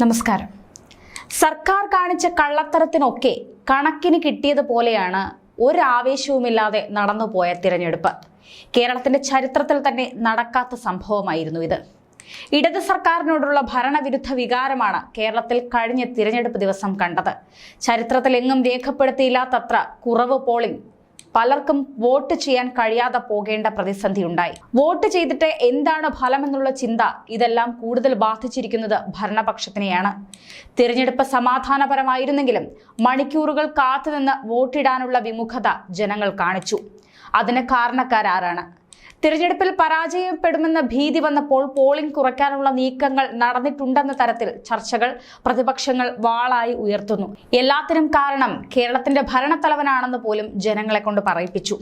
നമസ്കാരം. സർക്കാർ കാണിച്ച കള്ളത്തരത്തിനൊക്കെ കണക്കിന് കിട്ടിയതുപോലെയാണ് ഒരാവേശവുമില്ലാതെ നടന്നുപോയ തിരഞ്ഞെടുപ്പ്. കേരളത്തിന്റെ ചരിത്രത്തിൽ തന്നെ നടക്കാത്ത സംഭവമായിരുന്നു ഇത്. ഇടത് സർക്കാരിനോടുള്ള ഭരണവിരുദ്ധ വികാരമാണ് കേരളത്തിൽ കഴിഞ്ഞ തിരഞ്ഞെടുപ്പ് ദിവസം കണ്ടത്. ചരിത്രത്തിലെങ്ങും രേഖപ്പെടുത്തിയില്ലാത്തത്ര കുറവ് പോളിംഗ്, പലർക്കും വോട്ട് ചെയ്യാൻ കഴിയാതെ പോകേണ്ട പ്രതിസന്ധി ഉണ്ടായി. വോട്ട് ചെയ്തിട്ട് എന്താണ് ഫലമെന്നുള്ള ചിന്ത, ഇതെല്ലാം കൂടുതൽ ബാധിച്ചിരിക്കുന്നത് ഭരണപക്ഷത്തിനെയാണ്. തിരഞ്ഞെടുപ്പ് സമാധാനപരമായിരുന്നെങ്കിലും മണിക്കൂറുകൾ കാത്തുനിന്ന് വോട്ടിടാനുള്ള വിമുഖത ജനങ്ങൾ കാണിച്ചു. അതിന് കാരണക്കാരാരാണ്? തിരഞ്ഞെടുപ്പിൽ പരാജയപ്പെടുമെന്ന ഭീതി വന്നപ്പോൾ പോളിംഗ് കുറയ്ക്കാനുള്ള നീക്കങ്ങൾ നടന്നിട്ടുണ്ടെന്ന തരത്തിൽ ചർച്ചകൾ പ്രതിപക്ഷങ്ങൾ വാളായി ഉയർത്തുന്നു. എല്ലാത്തിനും കാരണം കേരളത്തിന്റെ ഭരണത്തലവനാണെന്ന് പോലും ജനങ്ങളെ കൊണ്ട് പറയിപ്പിച്ചു.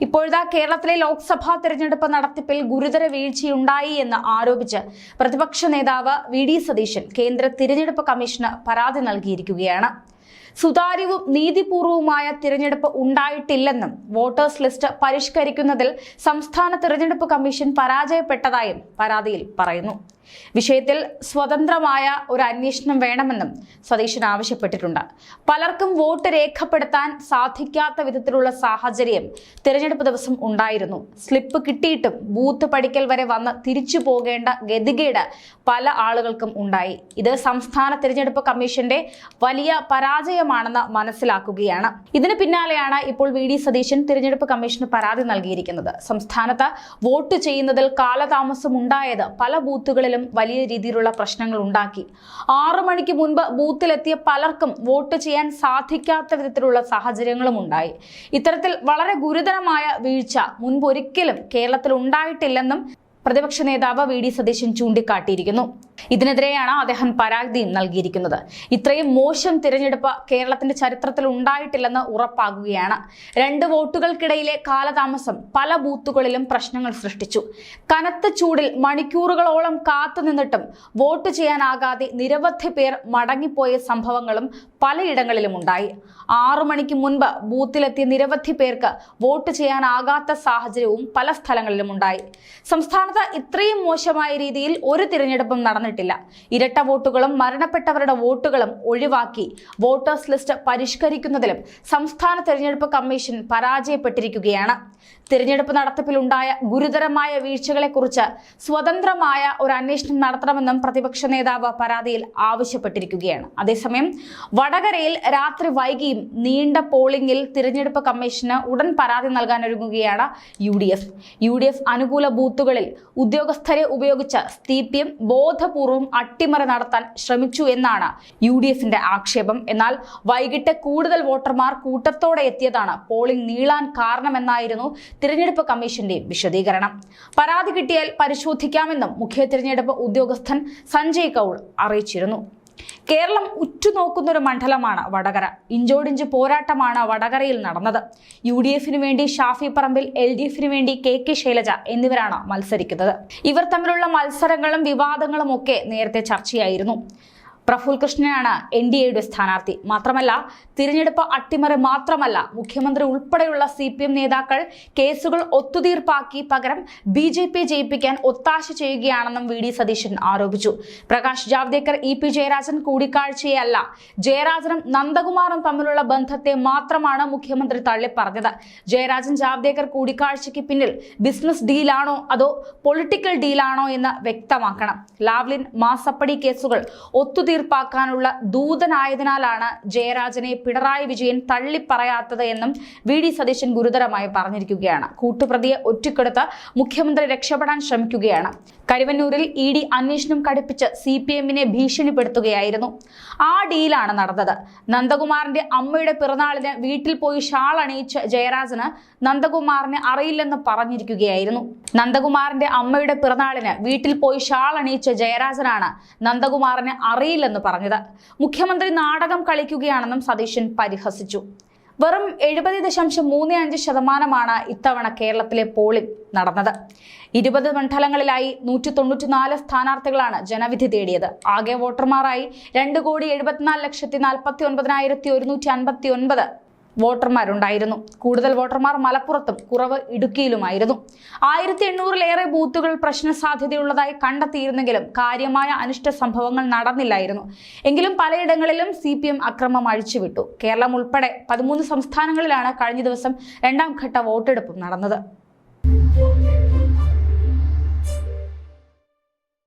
ഇപ്പോഴത്തെ കേരളത്തിലെ ലോക്സഭാ തിരഞ്ഞെടുപ്പ് നടത്തിപ്പിൽ ഗുരുതര വീഴ്ചയുണ്ടായി എന്ന് ആരോപിച്ച് പ്രതിപക്ഷ നേതാവ് വി.ഡി. സതീശൻ കേന്ദ്ര തിരഞ്ഞെടുപ്പ് കമ്മീഷന് പരാതി നൽകിയിരിക്കുകയാണ്. സുതാര്യവും നീതിപൂർവവുമായ തിരഞ്ഞെടുപ്പ് ഉണ്ടായിട്ടില്ലെന്നും വോട്ടേഴ്സ് ലിസ്റ്റ് പരിഷ്കരിക്കുന്നതിൽ സംസ്ഥാന തിരഞ്ഞെടുപ്പ് കമ്മീഷൻ പരാജയപ്പെട്ടതായും പരാതിയിൽ പറയുന്നു. വിഷയത്തിൽ സ്വതന്ത്രമായ ഒരു അന്വേഷണം വേണമെന്നും സതീശൻ ആവശ്യപ്പെട്ടിട്ടുണ്ട്. പലർക്കും വോട്ട് രേഖപ്പെടുത്താൻ സാധിക്കാത്ത വിധത്തിലുള്ള സാഹചര്യം തിരഞ്ഞെടുപ്പ് ദിവസം ഉണ്ടായിരുന്നു. സ്ലിപ്പ് കിട്ടിയിട്ടും ബൂത്ത് പഠിക്കൽ വരെ വന്ന് തിരിച്ചു പോകേണ്ട ഗതികേട് പല ആളുകൾക്കും ഉണ്ടായി. ഇത് സംസ്ഥാന തിരഞ്ഞെടുപ്പ് കമ്മീഷന്റെ വലിയ പരാജയമാണെന്ന് മനസ്സിലാക്കുകയാണ്. ഇതിന് പിന്നാലെയാണ് ഇപ്പോൾ വി.ഡി. സതീശൻ തിരഞ്ഞെടുപ്പ് കമ്മീഷന് പരാതി നൽകിയിരിക്കുന്നത്. സംസ്ഥാനത്ത് വോട്ട് ചെയ്യുന്നതിൽ കാലതാമസം ഉണ്ടായത് പല ബൂത്തുകളിലും വലിയ രീതിയിലുള്ള പ്രശ്നങ്ങൾ ഉണ്ടാക്കി. 6 മണിക്ക് മുൻപ് ബൂത്തിലെത്തിയ പലർക്കും വോട്ട് ചെയ്യാൻ സാധിക്കാത്ത വിധത്തിലുള്ള സാഹചര്യങ്ങളും ഉണ്ടായി. ഇത്തരത്തിൽ വളരെ ഗുരുതരമായ വീഴ്ച മുൻപൊരിക്കലും കേരളത്തിൽ ഉണ്ടായിട്ടില്ലെന്നും പ്രതിപക്ഷ നേതാവ് വി.ഡി. സതീശൻ ചൂണ്ടിക്കാട്ടിയിരിക്കുന്നു. ഇതിനെതിരെയാണ് അദ്ദേഹം പരാതിയും നൽകിയിരിക്കുന്നത്. ഇത്രയും മോശം തിരഞ്ഞെടുപ്പ് കേരളത്തിന്റെ ചരിത്രത്തിൽ ഉണ്ടായിട്ടില്ലെന്ന് ഉറപ്പാകുകയാണ്. 2 വോട്ടുകൾക്കിടയിലെ കാലതാമസം പല ബൂത്തുകളിലും പ്രശ്നങ്ങൾ സൃഷ്ടിച്ചു. കനത്ത ചൂടിൽ മണിക്കൂറുകളോളം കാത്തുനിന്നിട്ടും വോട്ട് ചെയ്യാനാകാതെ നിരവധി പേർ മടങ്ങിപ്പോയ സംഭവങ്ങളും പലയിടങ്ങളിലും ഉണ്ടായി. 6 മണിക്ക് മുൻപ് ബൂത്തിലെത്തിയ നിരവധി പേർക്ക് വോട്ട് ചെയ്യാനാകാത്ത സാഹചര്യവും പല സ്ഥലങ്ങളിലും ഉണ്ടായി. സംസ്ഥാനത്ത് ഇത്രയും മോശമായ രീതിയിൽ ഒരു തിരഞ്ഞെടുപ്പും നടന്നിട്ടില്ല. ഇരട്ട വോട്ടുകളും മരണപ്പെട്ടവരുടെ വോട്ടുകളും ഒഴിവാക്കി വോട്ടേഴ്സ് ലിസ്റ്റ് പരിഷ്കരിക്കുന്നതിലും സംസ്ഥാന തിരഞ്ഞെടുപ്പ് കമ്മീഷൻ പരാജയപ്പെട്ടിരിക്കുകയാണ്. തിരഞ്ഞെടുപ്പ് നടത്തിപ്പിലുണ്ടായ ഗുരുതരമായ വീഴ്ചകളെക്കുറിച്ച് സ്വതന്ത്രമായ ഒരു അന്വേഷണം നടത്തണമെന്നും പ്രതിപക്ഷ നേതാവ് പരാതിയിൽ ആവശ്യപ്പെട്ടിരിക്കുകയാണ്. അതേസമയം വടകരയിൽ രാത്രി വൈകിയും നീണ്ട പോളിംഗിൽ തിരഞ്ഞെടുപ്പ് കമ്മീഷന് ഉടൻ പരാതി നൽകാനൊരുങ്ങുകയാണ് യു.ഡി.എഫ് അനുകൂല ബൂത്തുകളിൽ ഉദ്യോഗസ്ഥരെ ഉപയോഗിച്ച് CPM ബോധപൂർവം അട്ടിമറി നടത്താൻ ശ്രമിച്ചു എന്നാണ് യു.ഡി.എഫിന്റെ ആക്ഷേപം. എന്നാൽ വൈകിട്ട് കൂടുതൽ വോട്ടർമാർ കൂട്ടത്തോടെ എത്തിയതാണ് പോളിംഗ് നീളാൻ കാരണമെന്നായിരുന്നു തിരഞ്ഞെടുപ്പ് കമ്മീഷന്റെ വിശദീകരണം. പരാതി കിട്ടിയാൽ പരിശോധിക്കാമെന്നും മുഖ്യ തിരഞ്ഞെടുപ്പ് ഉദ്യോഗസ്ഥൻ സഞ്ജയ് കൗൾ അറിയിച്ചിരുന്നു. കേരളം ഉറ്റുനോക്കുന്നൊരു മണ്ഡലമാണ് വടകര. ഇഞ്ചോടിഞ്ച് പോരാട്ടമാണ് വടകരയിൽ നടന്നത്. യു.ഡി.എഫിന് വേണ്ടി ഷാഫി പറമ്പിൽ, LDFിന് വേണ്ടി KK ശൈലജ എന്നിവരാണ് മത്സരിക്കുന്നത്. ഇവർ തമ്മിലുള്ള മത്സരങ്ങളും വിവാദങ്ങളും ഒക്കെ നേരത്തെ ചർച്ചയായിരുന്നു. പ്രഫുൽ കൃഷ്ണനാണ് NDAയുടെ സ്ഥാനാർത്ഥി. മാത്രമല്ല, തിരഞ്ഞെടുപ്പ് അട്ടിമറി മാത്രമല്ല, മുഖ്യമന്ത്രി ഉൾപ്പെടെയുള്ള CPM നേതാക്കൾ കേസുകൾ ഒത്തുതീർപ്പാക്കി പകരം BJP ജയിപ്പിക്കാൻ ഒത്താശ ചെയ്യുകയാണെന്നും വി.ഡി. സതീശൻ ആരോപിച്ചു. പ്രകാശ് ജാവ്ദേക്കർ, EP ജയരാജൻ കൂടിക്കാഴ്ചയല്ല, ജയരാജനും നന്ദകുമാറും തമ്മിലുള്ള ബന്ധത്തെ മാത്രമാണ് മുഖ്യമന്ത്രി തള്ളിപ്പറഞ്ഞത്. ജയരാജൻ ജാവ്ദേക്കർ കൂടിക്കാഴ്ചയ്ക്ക് പിന്നിൽ ബിസിനസ് ഡീലാണോ അതോ പൊളിറ്റിക്കൽ ഡീലാണോ എന്ന് വ്യക്തമാക്കണം. ലാവ്ലിൻ, മാസപ്പടി കേസുകൾ ഒത്തുതീർപ്പാക്കാനുള്ള ദൂതനായതിനാലാണ് ജയരാജനെ പിണറായി വിജയൻ തള്ളിപ്പറയാത്തത് എന്നും വി.ഡി. സതീശൻ ഗുരുതരമായി പറഞ്ഞിരിക്കുകയാണ്. കൂട്ടുപ്രതിയെ ഒറ്റക്കെടുത്ത് മുഖ്യമന്ത്രി രക്ഷപ്പെടാൻ ശ്രമിക്കുകയാണ്. കരുവന്നൂരിൽ ED അന്വേഷണം കടുപ്പിച്ച് CPMനെ ഭീഷണിപ്പെടുത്തുകയായിരുന്നു. ആ ഡീലാണ് നടന്നത്. നന്ദകുമാറിന്റെ അമ്മയുടെ പിറന്നാളിന് വീട്ടിൽ പോയി ഷാൾ അണിയിച്ച് ജയരാജന് നന്ദകുമാറിനെ അറിയില്ലെന്ന് പറഞ്ഞിരിക്കുകയായിരുന്നു. നന്ദകുമാറിന്റെ അമ്മയുടെ പിറന്നാളിന് വീട്ടിൽ പോയി ഷാൾ അണിയിച്ച ജയരാജനാണ് നന്ദകുമാറിനെ അറിയില്ലെന്ന് പറഞ്ഞത്. മുഖ്യമന്ത്രി നാടകം കളിക്കുകയാണെന്നും സതീശൻ പരിഹസിച്ചു. വെറും 70.35% ഇത്തവണ കേരളത്തിലെ പോളിംഗ് നടന്നത്. 20 മണ്ഡലങ്ങളിലായി 194 സ്ഥാനാർത്ഥികളാണ് ജനവിധി തേടിയത്. ആകെ വോട്ടർമാരായി 2,74,49,159 വോട്ടർമാരുണ്ടായിരുന്നു. കൂടുതൽ വോട്ടർമാർ മലപ്പുറത്തും കുറവ് ഇടുക്കിയിലുമായിരുന്നു. 1800-ലേറെ ബൂത്തുകൾ പ്രശ്ന സാധ്യതയുള്ളതായി കണ്ടെത്തിയിരുന്നെങ്കിലും കാര്യമായ അനിഷ്ട സംഭവങ്ങൾ നടന്നില്ലായിരുന്നു. എങ്കിലും പലയിടങ്ങളിലും CPM അക്രമം അഴിച്ചുവിട്ടു. കേരളം ഉൾപ്പെടെ 13 സംസ്ഥാനങ്ങളിലാണ് കഴിഞ്ഞ ദിവസം 2ാം ഘട്ട വോട്ടെടുപ്പും നടന്നത്.